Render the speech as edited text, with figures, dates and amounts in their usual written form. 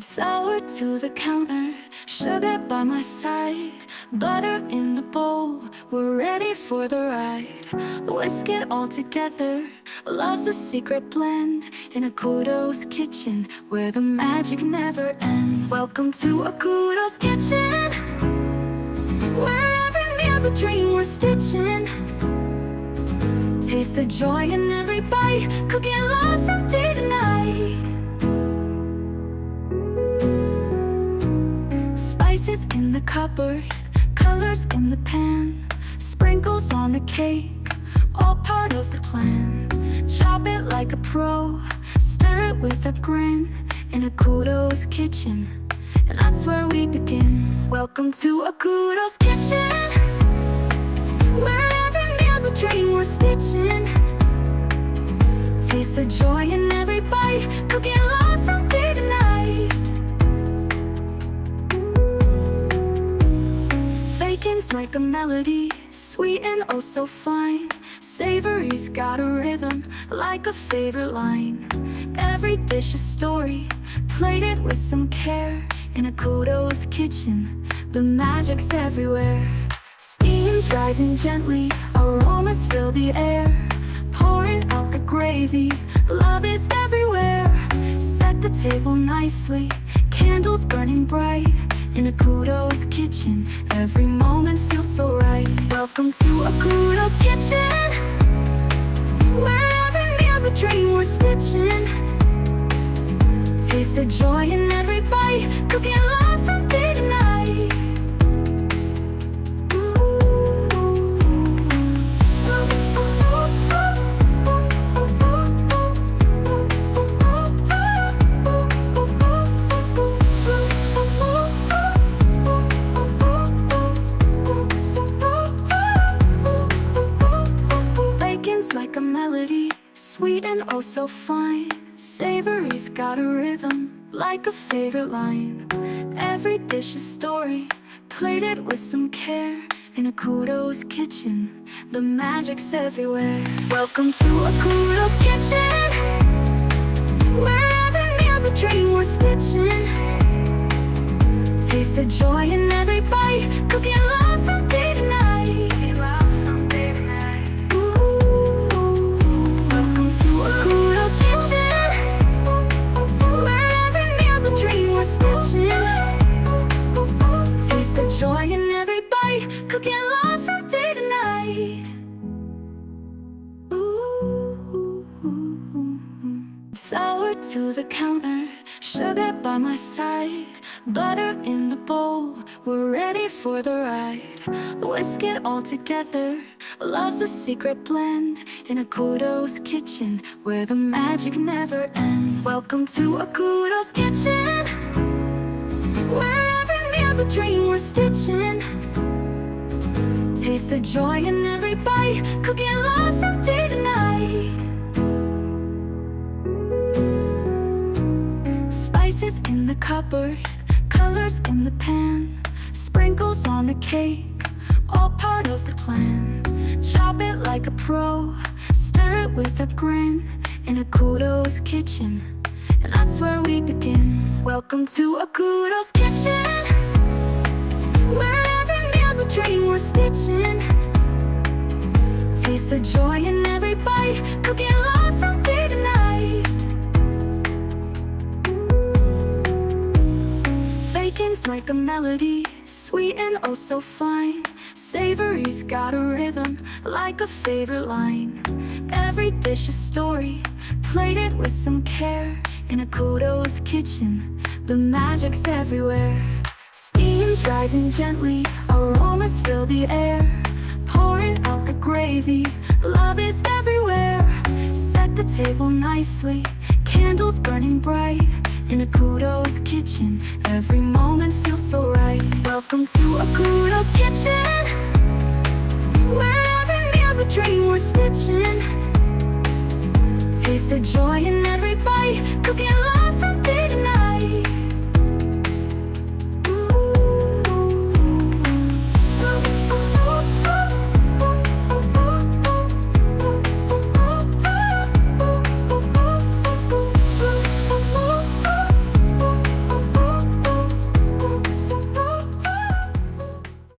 Sour to the counter, sugar by my side, butter in the bowl, we're ready for the ride. Whisk it all together, love's a secret blend, in Akudo's kitchen, where the magic never ends. Welcome to Akudo's kitchen, where every meal's a dream we're stitching. Taste the joy in every bite, cooking love from day to night. Spices in the cupboard, colors in the pan, sprinkles on the cake, all part of the plan. Chop it like a pro, stir it with a grin, in Akudo's kitchen, and that's where we begin. Welcome to Akudo's kitchen, where every meal's a dream we're stitching. Taste the joy in every bite, cooking love from day to night. Bacon's like a melody, sweet and oh so fine. Savory's got a rhythm, like a favorite line. Every dish a story, plated with some care. In Akudo's kitchen, the magic's everywhere. Steam's rising gently, aromas fill the air. Pouring out the gravy, love is everywhere. Set the table nicely, candles burning bright. In Akudo's kitchen, every moment feels so right. Welcome to Akudo's kitchen, where every meal's a dream we're stitching. Taste the joy in every bite, cooking love from day to night. Like a melody, sweet and oh so fine. Savory's got a rhythm, like a favorite line. Every dish a story, plated with some care. In Akudo's kitchen, the magic's everywhere. Welcome to Akudo's kitchen, where every meal's a dream we're stitching. Taste the joy in every bite, cooking love from day to night. Joy in every bite, cooking love from day to night. Ooh. Sour to the counter, sugar by my side, butter in the bowl, we're ready for the ride. Whisk it all together, love's a secret blend, in Akudo's kitchen, where the magic never ends. Welcome to Akudo's kitchen, where a dream we're stitching. Taste the joy in every bite, cooking love from day to night. Spices in the cupboard, colors in the pan, sprinkles on the cake, all part of the plan. Chop it like a pro, stir it with a grin, in Akudo's kitchen, and that's where we begin. Welcome to Akudo's kitchen, where every meal's a dream we're stitching. Taste the joy in every bite, cooking love from day to night. Bacon's like a melody, sweet and oh so fine. Savory's got a rhythm, like a favorite line. Every dish a story, plated with some care. In Akudo's kitchen, the magic's everywhere. Steam's rising gently, aromas fill the air. Pouring out the gravy, love is everywhere. Set the table nicely, candles burning bright. In Akudo's kitchen, every moment feels so right. Welcome to Akudo's kitchen, where every meal's a dream we're stitching. Taste the joy in every bite, cooking love